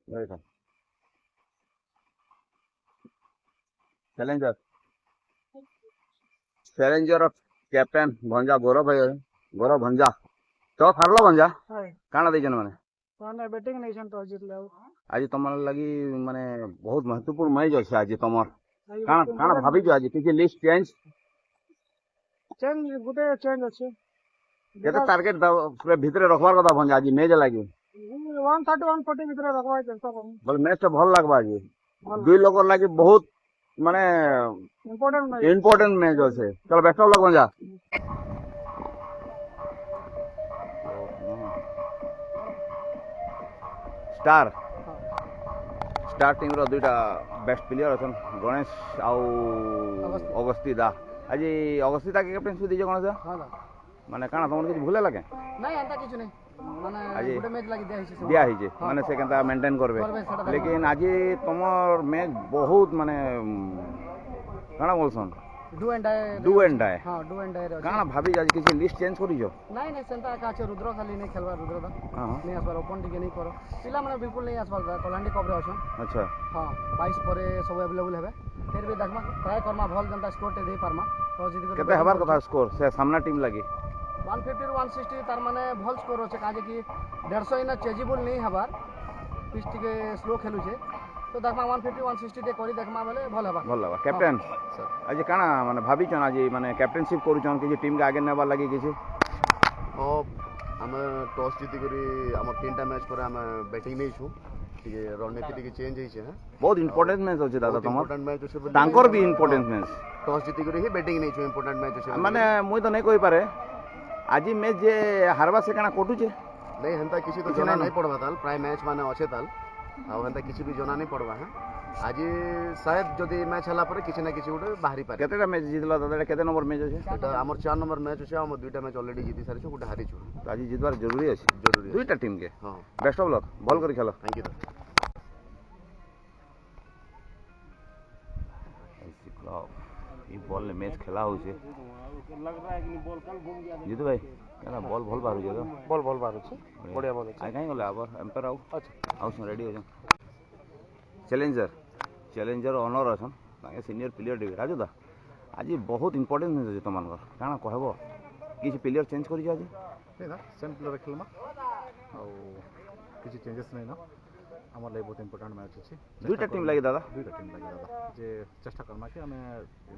देखो challenger challenger captain भंजा गौरव भाई गौरव भंजा तो हारलो भंजा हाय काना देजन माने माने बैटिंग नेशन टॉस जितले आज तुम लगी माने बहुत महत्वपूर्ण मैच अच्छे आज तुम आई काना काना भाभी जो आज किसी लिस्ट चेंज चेंज गुटे चेंज अच्छे केते टारगेट पूरे भीतर रखबार कथा भंजा आज मैच लगी 130 140 भीतर रखवा चेष्टा करूं बोले मैच तो भल लगबा आज दुई लोग लगी बहुत माने इंपोर्टेंट मैच अच्छे चलो बेस्ट ऑफ लक भंजा स्टार स्टार टीम रो दुईटा बेस्ट प्लेयर अछन गणेश आउ अगस्ती दा आज अगस्ती दा के कैप्टेनशिप दीजे गणेश हां माने काना तुमन किछ भूले लगे नहीं एंता किछ नहीं माने गुटे मैच लागि दिया हिजे माने से केनता मेंटेन करबे लेकिन आज तुमर मैच बहुत माने काना बोलसन डू एंड डाई हां डू एंड डाई काना भाभी आज किसी लिस्ट चेंज करी जो नहीं नहीं सेंता का छ रुद्र खाली नहीं खेलवा रुद्र दा हां नहीं आसबार ओपन टिके नहीं करो पिला माने बिल्कुल नहीं आसबार कलांडी कब रे अछन अच्छा हां 22 परे सब अवेलेबल हेबे फिर भी देखमा ट्राई करमा भल जनता स्कोर ते दे पारमा तो जित केते हबार कथा स्कोर से सामना टीम लगी 150 टू 160 तार माने भल स्कोर होचे काजे कि 150 इना चेजिबल नहीं हबार पिच टिके स्लो खेलु छे तो देखमा 150 160 ते करी देखमा बेले भल हबा भल हबा कैप्टन आज काना माने भाभी चन आज माने कैप्टेनशिप करू चन कि टीम के आगे नेबा लगी किसी हां हम टॉस जीति करी हम तीनटा मैच पर हम बैटिंग नहीं छु टिके रणनीति टिके चेंज होई छे बहुत इंपोर्टेंट मैच होचे दादा तुम इंपोर्टेंट मैच होचे तांकर भी इंपोर्टेंट मैच टॉस जीति करी ही बैटिंग नहीं छु इंपोर्टेंट मैच होचे माने मुई तो नहीं कहि पारे आज मैच जे हारबा से काना कोटु छे नहीं हंता किसी तो जना नहीं पड़वा ताल प्राय मैच माने अच्छे ताल आ हंता किसी भी जना नहीं पड़वा है आज शायद जदी मैच हला पर किसी ना किसी उडे बाहरी पारे केतेटा मैच जितला दादा केते नंबर मैच होचे एटा हमर 4 नंबर मैच होचे हम दुईटा मैच ऑलरेडी जीति सारी छु गुटे हारी छु तो आज जितबार जरूरी अछि जरूरी दुईटा टीम के हां बेस्ट ऑफ लक बॉल करी खेलो थैंक यू ये बॉल ने मैच खेला हो छे लग रहा है कि बॉल कल घूम गया जीतू भाई केना बॉल भल बारू जे बॉल बारू छे बढ़िया बॉल आ काई गले आबर एम्पायर आउ अच्छा आउ रेडी हो चैलेंजर चैलेंजर ऑनर अछन ताके सीनियर प्लेयर डे राजू दा आज बहुत इंपोर्टेंट मैच अछि तमन काना कहबो किछि प्लेयर चेंज करि आज नहीं ना सेम प्लेयर खेलमा और किसी चेंजेस नहीं ना हमारे लिए बहुत इंपोर्टेंट मैच अच्छी दुईटा टीम लगी दादा दुईटा टीम लगी दादा जे चेष्टा करमा कि हमें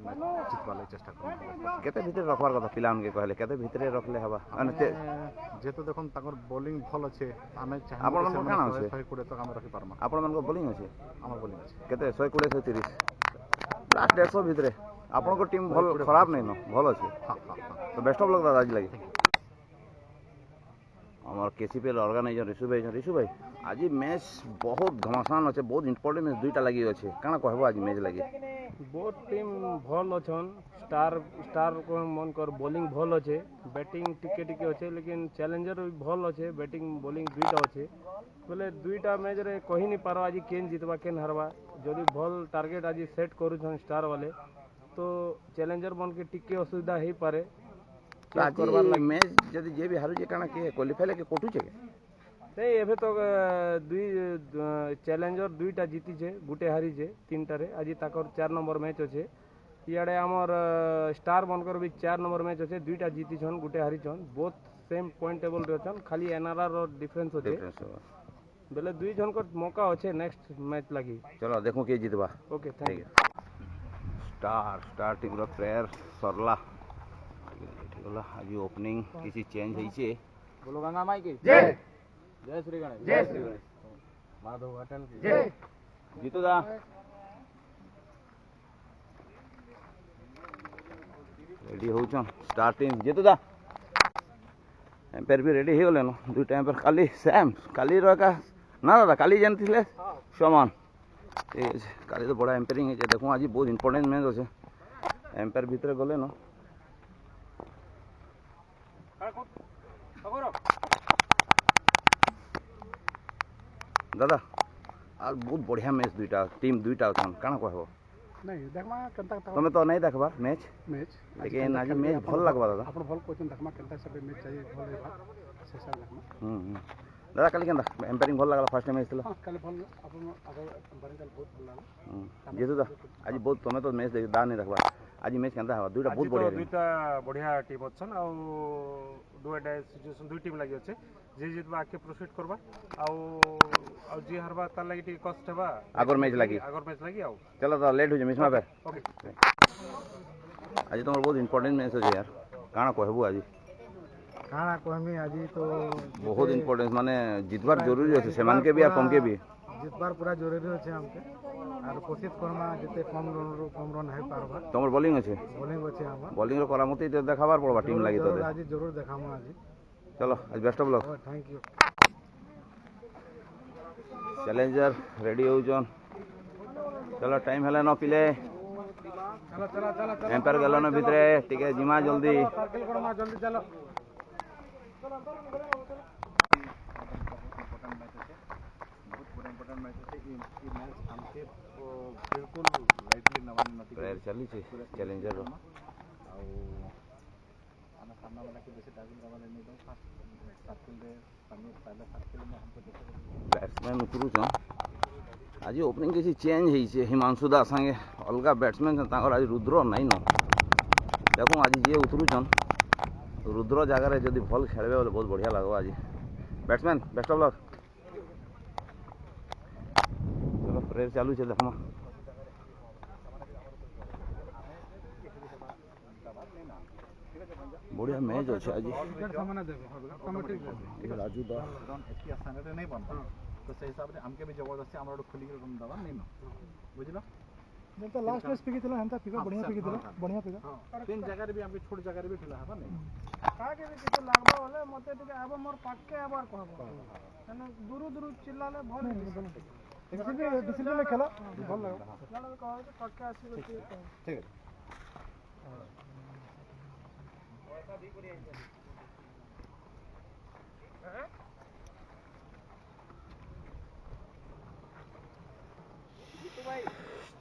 मैच जितवा ले चेष्टा करना केते भीतर रखवार कथा पिलान के कहले केते भीतर रखले हबा जेहेतु देखो ताकर बॉलिंग भल अच्छे हमें चाहे आपण मन काना अछि 120 तक हम रखि पारमा आपण मन को बॉलिंग अछि हमर बॉलिंग अच्छे केते 120 130 लास्ट 150 भीतर आपण को टीम भल खराब नहीं न भल अछि हां हां तो बेस्ट ऑफ लक दादा आज लगी हमार केसीपीएल ऑर्गेनाइजर ऋषु भाई आज मैच बहुत घमासान अच्छे बहुत इंपोर्टेंट मैच दुईटा लगी अच्छे काना कहबो आज मैच लगी बहुत टीम भल अछन स्टार को मन कर बॉलिंग भल अच्छे बैटिंग टिके टिके अच्छे लेकिन चैलेंजर भी भल अच्छे बैटिंग बॉलिंग दुईटा अच्छे बोले दुईटा मैच रे कहि नहीं पारो आज केन जितबा केन हारबा जदि भल टारगेट आज सेट करूछन स्टार वाले तो चैलेंजर बन के टिके असुविधा हे पारे आज मैच जदि जे भी हारु जे काना के क्वालिफाई लेके कोटु छे नहीं एबे तो दुई चैलेंजर दुईटा जीती छे गुटे हारी छे तीनटा रे आज ताकर 4 नंबर मैच अच्छे इयाडे हमर स्टार बनकर भी 4 नंबर मैच अच्छे दुईटा जीती छन गुटे हारी छन बोथ सेम पॉइंट टेबल रे छन खाली एनआरआर रो डिफरेंस होते बेले दुई जन को मौका अच्छे नेक्स्ट मैच लगी चलो देखो के जितबा okay thank you star team रो प्लेयर सरला गला आज ओपनिंग किसी चेंज है छे बोलो गंगा माई की जय जय श्री गणेश जय श्री गणेश माधव घाटन की जय जीतू दा रेडी हो छन स्टार टीम जीतू दा एम्पायर भी रेडी हो गले न दुईटा एम्पायर खाली सेम खाली रका ना दादा खाली जानथिले समान ठीक है खाली तो बड़ा एम्पायरिंग है देखो आज बहुत इंपोर्टेंट मैच अच्छे एम्पायर भीतर गले न दादा आज बहुत बढ़िया मैच दुईटा टीम दुईटा अछन काना कहबो नहीं देखमा केनता तमे तो नहीं देखबार मैच लेकिन आज मैच भल लगबा दादा आपण भल कोचन देखमा केनता सब मैच चाहिए भल हेबा से सब देखमा दादा काली केनता एम्पायरिंग भल लागला फर्स्ट टाइम आइथिला କାଲି ଭଲ ଆପଣ ଆଗ ଏମ୍ପାୟାରିଂ କାଲି ବହୁତ ଭଲ ଲାଗଲା जेतु दा आज बहुत तमे तो मैच देख दा नहीं देखबा आज मैच केनता हवा दुईटा बहुत बढ़िया दुईटा बढ़िया टीम अच्छन आ दुईटा सिचुएशन दुई टीम लगी अच्छे जे जितबा आके प्रोसीड करबा आ जी हारबा तार लगी टी कष्ट हेबा आगर मैच लगी आ चलो तो लेट हो जे मिसमा पे ओके आज तुम बहुत इंपोर्टेंट मैच है यार काना कहबू आज କାଣା କହିମି ଆଜି ତ बहुत इंपोर्टेंट माने जितबार जरूरी ଅଛି ସେମାନ के भी और तुम के भी ଜିତବାର ପୁରା ଜରୁରୀ ଅଛି ଆମକେ ଆର କୋशिश କରମା ଯେତେ କମ ରନରୁ କମ ରନ ହେଇ ପାରବା तुमर बॉलिंग अछि ବୋଲିଂ ଅଛି ଆମର बॉलिंग रो करामती ते देखाबार पड़बा टीम लागि तो दे ଆଜି ଜରୁର ଦେखाମୁ ଆଜି चलो आज best of luck thank you challenger ready हो जन चलो टाइम हला न पिले चलो चलो चलो एम्पायर गलो न भितरे टिके जिमा जल्दी सर्किल करमा जल्दी चलो बिल्कुल लाइटली नवानी नथी प्रेयर चली छे चैलेंजर रो आउ आना सामना वाला के बेसी टाइम दवाले नहीं दो फास्ट सर्किल रे समीर पहले सर्किल में हमको देखे बैट्समैन उतरू छ आज ओपनिंग किसी चेंज हेई छे हिमांशु दास संगे अलगा बैट्समैन ताकर आज रुद्र नहीं न देखो आज जे उतरू छन रुद्र जगह रे जदी भल खेलबे बोले बहुत बढ़िया लागो आज बैट्समैन बेस्ट ऑफ लक चलो प्रेयर चालू छे देखमा बढ़िया मैच अच्छे आज राजू दा रन एतकी आसान रे नहीं बनता तो से हिसाब रे हमके भी जबरदस्ती हमरा खुली के रन दवा नहीं न बुझलो तो लास्ट मैच पिकी थिला हंता पिका बढ़िया पिकी थिला बढ़िया पिका तीन जगह रे भी हमके छोट जगह रे भी खेला हबा नहीं का के भी कितो लागबा होले मते टिके आबो मोर पाके आबार कहबो माने दूर दूर चिल्लाले भल डिसिप्लिन में खेला भल लागो लड़ा कहो तो पाके आसी ठीक है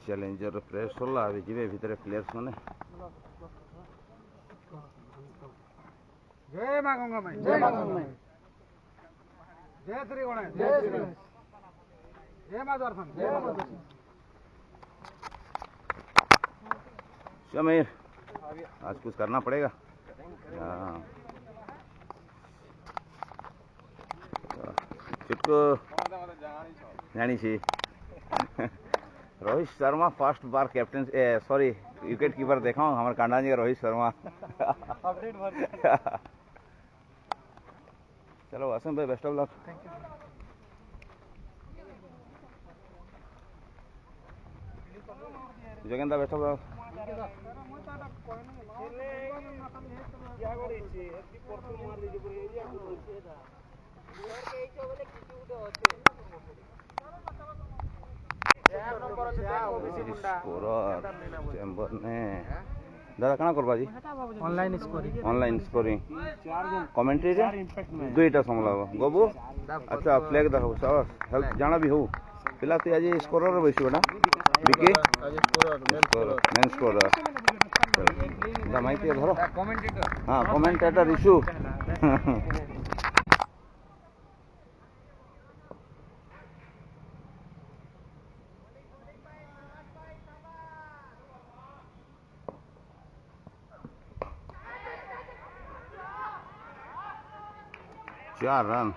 चैलेंजर प्लेयर्स होला अभी जीवे भीतर प्लेयर्स माने जय मां गंगा माई जय मां गंगा माई जय श्री गणेश जय श्री गणेश जय मां दर्शन जय मां दर्शन समीर आज कुछ करना पड़ेगा हाँ चिटको जानी छी रोहित शर्मा फर्स्ट बार कैप्टन सॉरी विकेट कीपर देखा हमारे कांडा जी रोहित शर्मा चलो असम भाई बेस्ट ऑफ लक जगन्दा बेस्ट ऑफ लक चैम्बर ने दादा कना करबा जी ऑनलाइन स्कोरिंग कमेंट्री रे दुईटा संभला गोबू अच्छा फ्लैग देखो सब हेल्प जाना भी हो पिला तो आज स्कोरर बैसी बेटा विकी मेन स्कोरर दा माइक धरो हां कमेंटेटर इशू चार रन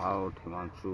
आउट हिमांशु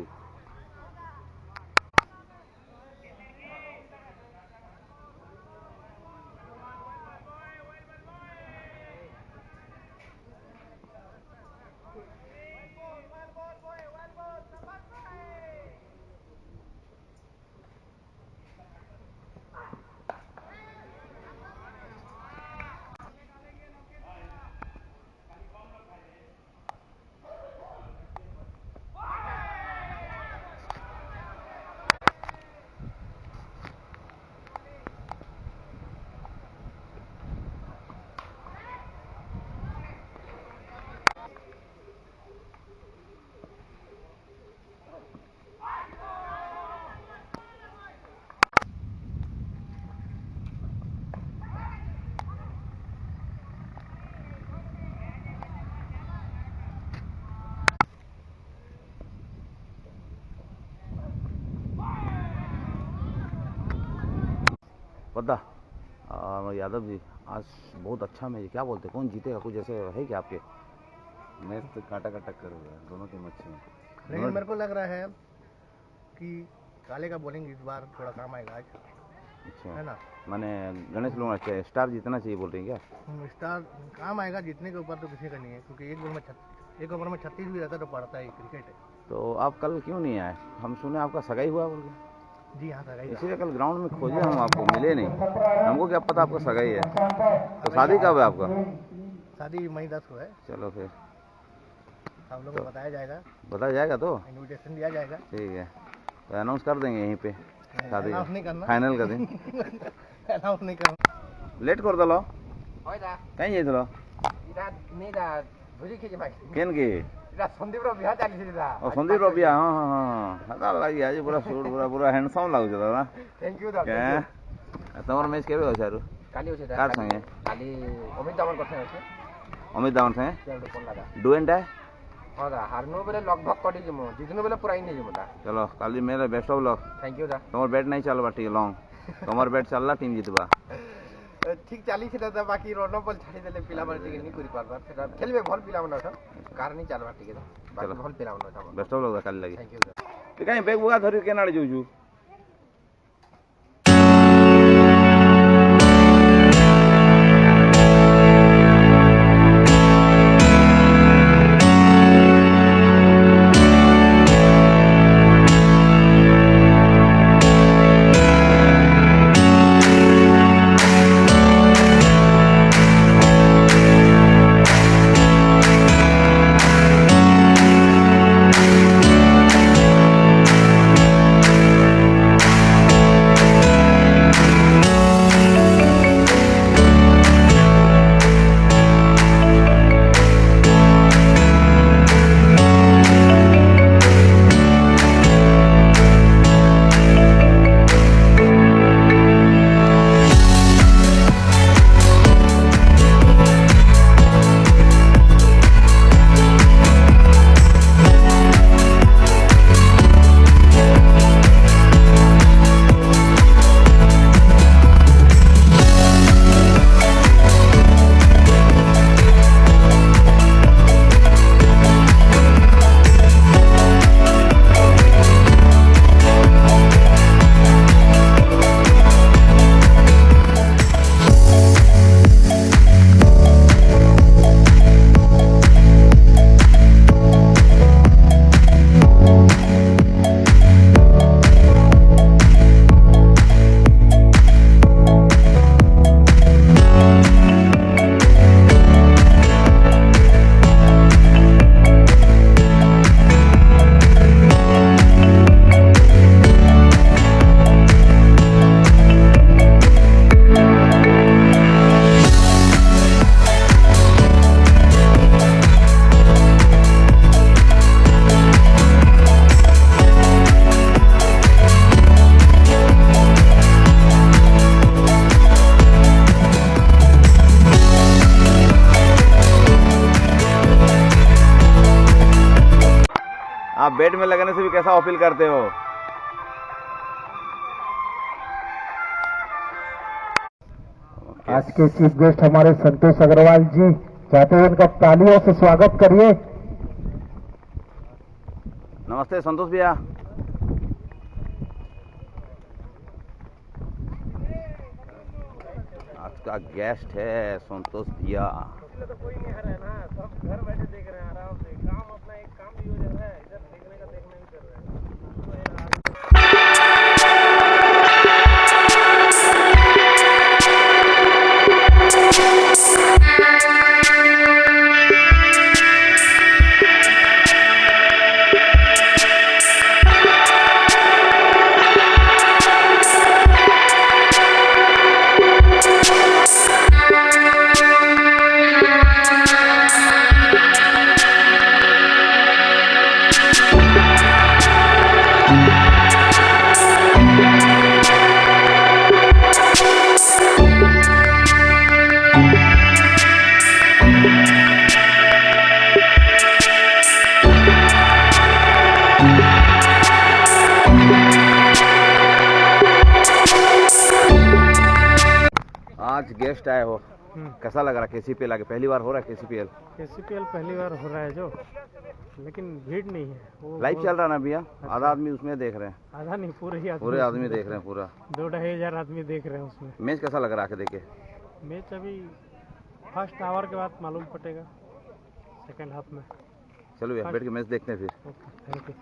पता और यादव जी आज बहुत अच्छा मैच, क्या बोलते हैं कौन जीतेगा, कुछ ऐसे है क्या आपके? मैच तो काटा का टक्कर हुआ है, दोनों टीम अच्छी हैं। लेकिन मेरे को लग रहा है कि काले का बॉलिंग इस बार थोड़ा काम आएगा आज, अच्छा है ना। मैंने गणेश लोग अच्छा स्टार जीतना चाहिए बोल रहे हैं क्या? स्टार काम आएगा, जीतने के ऊपर तो किसी का नहीं है, क्योंकि एक ओवर में 36 भी रहता तो पड़ता है, क्रिकेट है। तो आप कल क्यों नहीं आए? हम सुने आपका सगाई हुआ बोल के। जी हाँ सगाई। इसीलिए कल ग्राउंड में खोजे हम, आपको मिले नहीं। हमको क्या पता आपका सगाई है। तो शादी कब है आपका? शादी मई 10 को है। चलो फिर आप लोगों को बताया जाएगा, बताया जाएगा, तो इनविटेशन दिया जाएगा। ठीक है, तो अनाउंस कर देंगे यहीं पे शादी अनाउंस नहीं करना, फाइनल कर दिन। अनाउंस नहीं करना। लेट कर दलो होइदा कहीं जाइथिलो? इदा नेदा भुजी खिजे भाई केन की? इदा संदीप रो बियाह चाली दिदा। ओ संदीप रबिया, हां हां हां हता लागी आज पूरा सूट पूरा हैंडसम लागु छ दादा। थैंक यू दा। क्या तमर मैच केबे हो सारू? काली होছে कार संगे? काली अमित दामन करथे होছে। अमित दामन संगे चलो कोन लगा डू एंड डाई। हां दा हारनो बेले लगभग कटी जमो, जितनो बेले पूरा इन जमो दा। चलो काली मेरे best of luck. Thank you दा। तमर बैट नहीं चलबा ठीक लॉन्ग, तमर बैट चलला टीम जितबा। ठीक चाली सेटा दा, बाकी रन बॉल छाड़ी देले पिला माने टिके नहीं करि पारबा, सेटा खेलबे भल पिला माने था, कार नहीं चलबा टिके दा, बाकी भल पिला माने था। बेस्ट ऑफ लक काली लगी। थैंक यू दा। तो कहीं बैग बुगा धरि केनाडे जोजू? आप बैट में लगने से भी कैसा अपील करते हो? आज के चीफ गेस्ट हमारे संतोष अग्रवाल जी, चाहते हैं उनका तालियों से स्वागत करिए। नमस्ते संतोष भैया। आज का गेस्ट है संतोष भैया। तो कोई नहीं आ रहा है ना, सब घर बैठे देख रहे हैं आराम से, काम अपना एक काम भी हो जा रहा है, इधर देखने का देखना भी कर रहे हैं। आज गेस्ट आए हो, कैसा लग रहा है KCPL आके? पहली बार हो रहा है KCPL? KCPL पहली बार हो रहा है जो, लेकिन भीड़ नहीं है। वो लाइव चल रहा है ना भैया? आधा आदमी उसमें देख रहे हैं, आधा नहीं, पूरे आदमी देख रहे हैं पूरा। 2-2.5 हजार आदमी देख रहे हैं उसमें। मैच कैसा लग रहा है आके देखे? मैच अभी फर्स्ट आवर के बाद मालूम पड़ेगा, सेकंड हाफ में। चलो भैया बैठ के मैच देखते हैं फिर। Okay, thank you.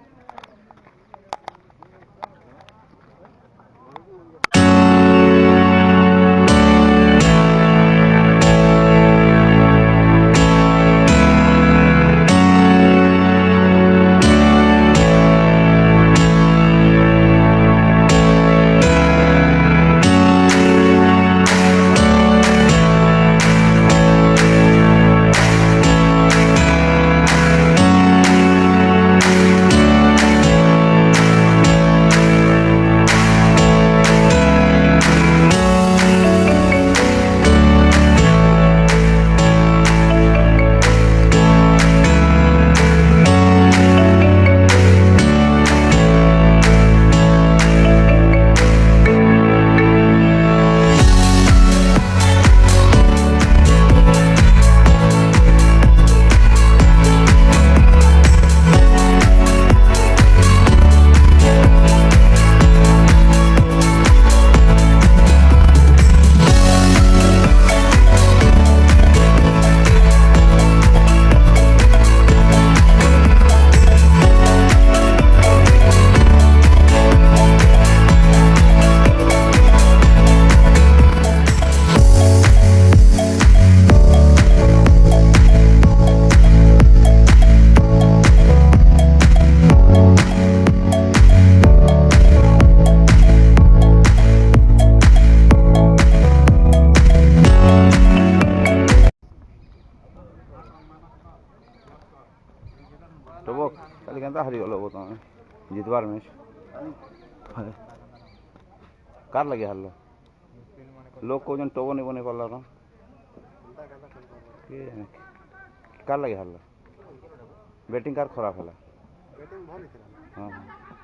टोबक खाली केनता हारिगल हो तुम जितबार मैच कार लगे हारल लोग कौन टोबो नहीं बने पार्ल ना कार लगे हारल बैटिंग कार खराब है हाँ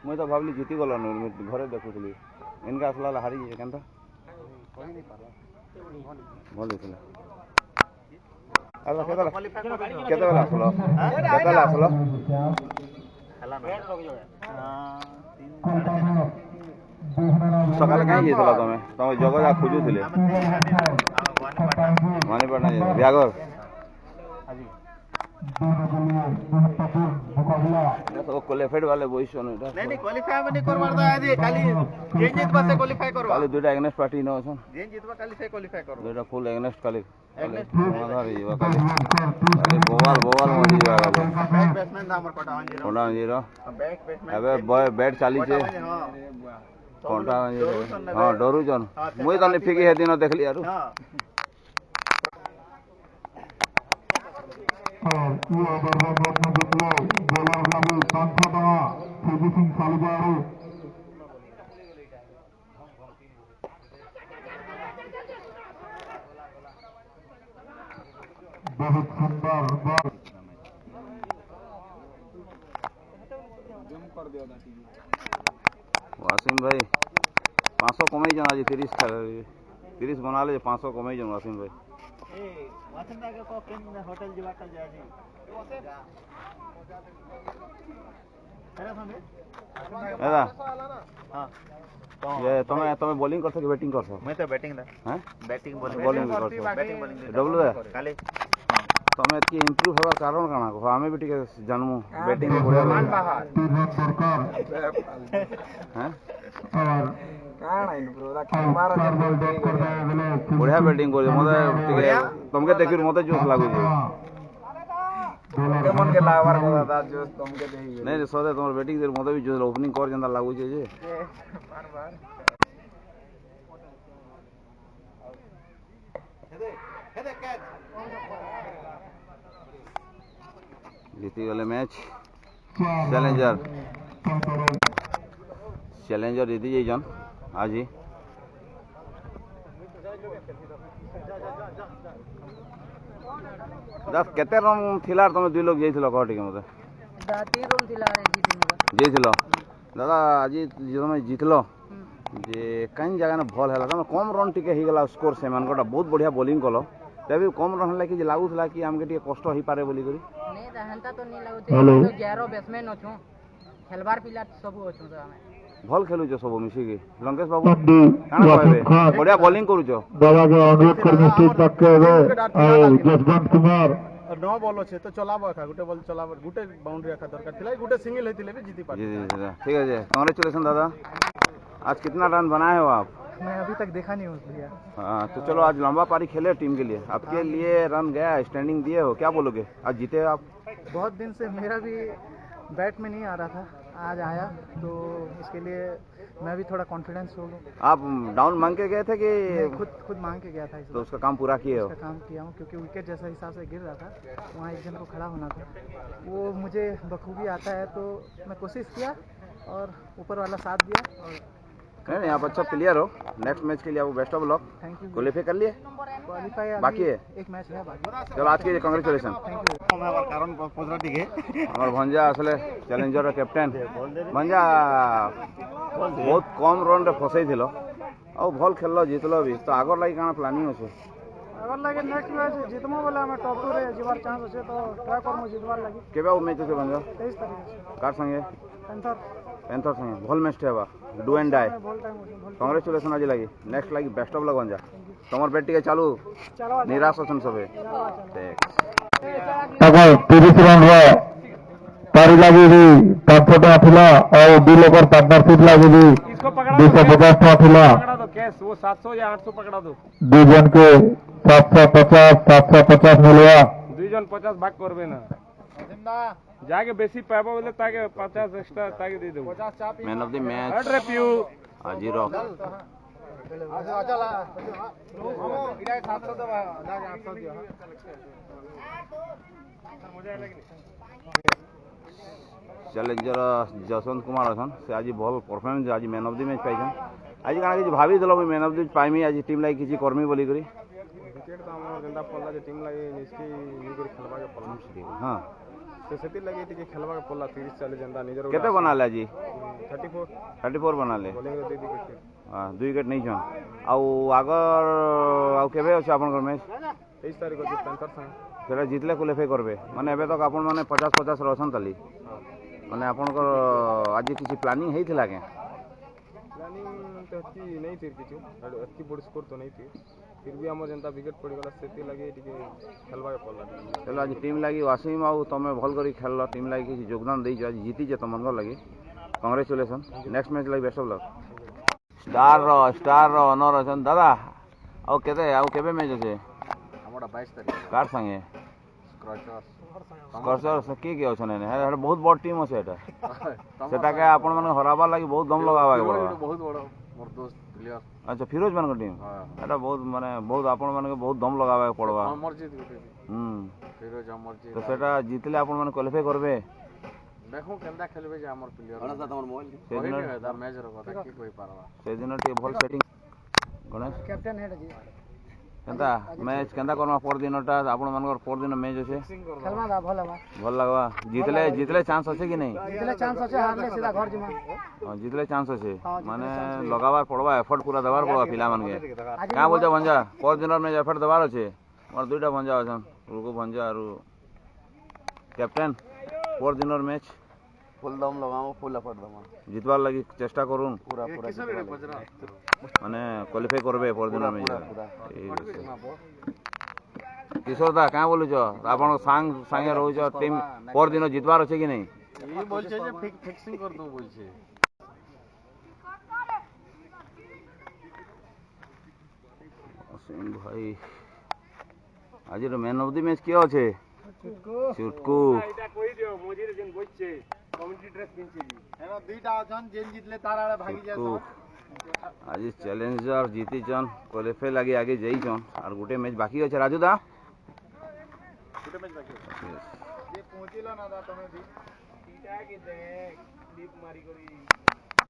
मुझे तो भावली जीति गल घरे देखुली इनका आसला हारी जाए केनता भल होता केतबेला आसल केतबेला आसल सकाले कहीं जाइल तुम तुम जगह खोजुले मानीपाटना ब्यागर तो क्वालिफाइड वाले बॉयस नहीं क्वालिफाई में नहीं करवार दो आज खाली जेन जितबा से क्वालिफाई करवा खाली दुटा एगनेस्ट पार्टी न छन जेन जितबा खाली से क्वालिफाई करवा दुटा फुल एगनेस्ट खाली आधार जीवा खाली बोवाल मजी जीवा खाली बैक बैट्समैन दा हमर कोटा 0 बैक बैट्समैन अबे बॉय बैट चाली छे कोटा हां डरू जन मुई तने फिकी हे दिन देखली यार हां और ये ओवर में देखलो बॉलर नाम संथदा फुजी सिंह सालुबारू बहुत सुंदर बॉल वासिम भाई 500 कमाई जन आज 30 बना ले 500 कमाई जन वासिम भाई ए वासन दा के केन होटल जीवा कल जाय जी अरे संगे एदा हां ये तुम्हें बॉलिंग कर सके बैटिंग कर सके मैं तो बैटिंग दा हैं बैटिंग बॉलिंग कर सके बैटिंग बॉलिंग डब्लू दे खाली तुम्हें की इंप्रूव होबार कारण काना को हमें भी टिके जानमु बैटिंग बढ़िया मान बाहर सरकार हैं और काना इंप्रूव दा मारा चार बॉल डॉट कर रहे बोले बढ़िया बैटिंग कर मते टिके तुमके देखिर मते जोश लागु जे बॉलर मन के लावार दादा जो तुमके देही नहीं सदे तुम बैटिंग देर मते भी जोश ओपनिंग कर जंदा लागु जे बार जीती गले मैच चैलेंजर चैलेंजर जीती जाइजन आज ही दस केते रन थिला तुम दुई लोग जाइथिलो कह टिके मते 3 रन थिला रे जीतिनु जाइथिलो दादा आज तुम जीतलो जे कहीं जगह ना भल है कम रन टिके ही गला स्कोर से बहुत बढ़िया बॉलिंग कल तभी कम रन है कि लगुला कि आमके टिके कष्ट हो पारे बोली करी नहीं हेंता तो नहीं लगुते 11 बैट्समैन अछु खेलबार पिला सब अछु तो हमें भल खेलुछ सब मिसिकी लंकेश बाबू काना कहबे बढ़िया बॉलिंग करूछ बाबा के अनुरोध करबे स्टेज तक के जसवंत कुमार 9 बॉल अच्छे तो चलाबो एका गुटे बॉल चलाबो गुटे बाउंड्री एका दरकार थिला गुटे सिंगल हेतिले भी जीती पाते जी ठीक है जी कांग्रेचुलेशन दादा आज कितना रन बनाए हो आप मैं अभी तक देखा नहीं हूँ भैया हाँ तो चलो आज लंबा पारी खेले टीम के लिए आपके लिए रन गया स्टैंडिंग दिए हो क्या बोलोगे आज जीते आप बहुत दिन से मेरा भी बैट में नहीं आ रहा था आज आया तो इसके लिए मैं भी थोड़ा कॉन्फिडेंस हो गया आप डाउन मांग के गए थे कि खुद मांग के गया था इस तो उसका काम पूरा किए हो काम किया हूँ क्योंकि विकेट जैसा हिसाब से गिर रहा था वहाँ एक जन को खड़ा होना था वो मुझे बखूबी आता है तो मैं कोशिश किया और ऊपर वाला साथ दिया और नहीं आप अच्छा प्लेयर हो नेक्स्ट मैच के लिए आपको best of luck thank you qualify कर लिए क्वालिफाई बाकी है एक मैच है बाकी चलो आज के कांग्रेचुलेशन कारण पचरा टिके और भंजा असले चैलेंजर कैप्टेन भंजा बहुत कम रन रे फसई थिलो और भल खेललो जीतलो भी तो आगर लागि काना प्लानिंग अछि अगर लगे नेक्स्ट मैच जितमो बोले हमें टॉप 2 रे जीवार चांस अछि तो ट्राई करमो जितवार लागि केबे वो मैच से भंजा 23 तारीख से कार संगे पेंथर संगे भल मैच हेबा do and die ball time ball congratulation आज लगी नेक्स्ट लगी बेस्ट ऑफ लक भंजा तमर बैट टिके चालू चलो निराश अछन सबे ठीक आगे 30 रन रो पारी लगी भी 500 टका थिला और दो लोकर पार्टनरशिप लगी भी इसको पकड़ा दो 250 टका थिला पकड़ा दो कैश वो 700 या 800 पकड़ा दो दो जन के 750 मिलवा दुई जन 50 भाग करबे ना जाके बेसी पाबो बोले ताके 50 एक्स्ट्रा ताके दे देबो 50 चाप मैन ऑफ द मैच हट रे पियू हाजिरो इडा 700 दबा जाके 800 दियो चैलेंजर जसवंत कुमार अछन से आज भल परफॉर्मेंस आज मैन ऑफ द मैच पाइछन आज काना कि भाभी देलो मैन ऑफ द पाइमी आज टीम लागि किछि कर्मी बोली करी विकेट तो हमर गंदा पल्ला जे टीम लागि निस्की नी करी खेलबा के पल्ला हां से सेति लागि टिके खेलबा के पल्ला 30 40 जनता निजर केते बना ले जी 34 बना ले बॉलिंग रे दे दी के हां 2 विकेट नहीं छन आगर आउ केबे अछि आपन मैच 23 तारिख को पेंथर संग सेटा जितले क्वालिफाई करबे माने एबे तक आपन माने 50 रहसन ताली माने आपन आज किछि प्लानिंग हेइथिला के प्लानिंग तो की नहीं थी किछु अति बड़ स्कोर तो नहीं थी फिर भी हमर जनता विकेट पड़ी गला सेति लागि टिके खेलबा के पल्ला चलो आज टीम लागि वासिम आउ तमे भल करी खेललो टीम लागि किछि योगदान देइ आज जीती जे तमन लागि कांग्रेचुलेशन नेक्स्ट मैच लागि बेस्ट ऑफ लक स्टार ऑनर अछन दादा आउ केबे मैच अछि हमरा 22 तारिख कार संगे स्क्रचर से के अछन ने हे बहुत बड़ टीम अछि एटा सेटा के आपन माने हराबा लागि बहुत दम लगाबा के पड़बा बहुत बड़ मोर दोस्त प्लेयर अच्छा फिरोज मान टीम एटा बहुत माने बहुत आपन माने के बहुत दम लगाबा के पड़बा अमरजीत गुटे फिरोज अमरजीत तो सेटा जीतले आपन माने क्वालिफाई करबे देखो केंदा खेलबे जे हमर प्लेयर गणेश तमर मोबाइल दा मैच रो कथा की कोई पारबा से दिन टे भल सेटिंग गणेश कैप्टन है जी केंता मैच केंता करना पर दिनटा आपन मानकर पर दिन मैच अछि खेलमा दा भल लगवा जीतले चांस अछि कि नहीं जितले चांस আছে हारले सीधा घर जिमा हां जीतले चांस अछि माने लगाबार पड़बा एफर्ट पूरा देबार पड़बा पिला मन के का बोलजा भंजा पर दिन में एफर्ट देबार अछि और दुईटा भंजा अछन रुको भंजा आरो कैप्टन पर दिन मैच फुल दम लगाओ फुल एफर्ट दम जितबार लागि चेष्टा करूं पूरा माने क्वालिफाई करबे पर दिन में किशोर दा का बोलु छ आपन संगे रहू छ टीम पर दिन जितबार अछि कि नहीं ये बोल छे जे फिक्सिंग कर दो बोल छे असीम भाई आज मैन ऑफ द मैच के अछि चुटकू एटा कोई दियो मोजी रे जन बचछे कम्युनिटी ड्रेस पिनछि जी हेनो दुईटा अछन जेन जितले तार आले भागी जाय आज चैलेंजर जीती जन क्वालिफाई लगी आगे जाई जन और गुटे मैच बाकी अछि राजू दा गुटे मैच बाकी ये पहुंचिला ना दा तमे भी टीटा के दे क्लिप मारी करी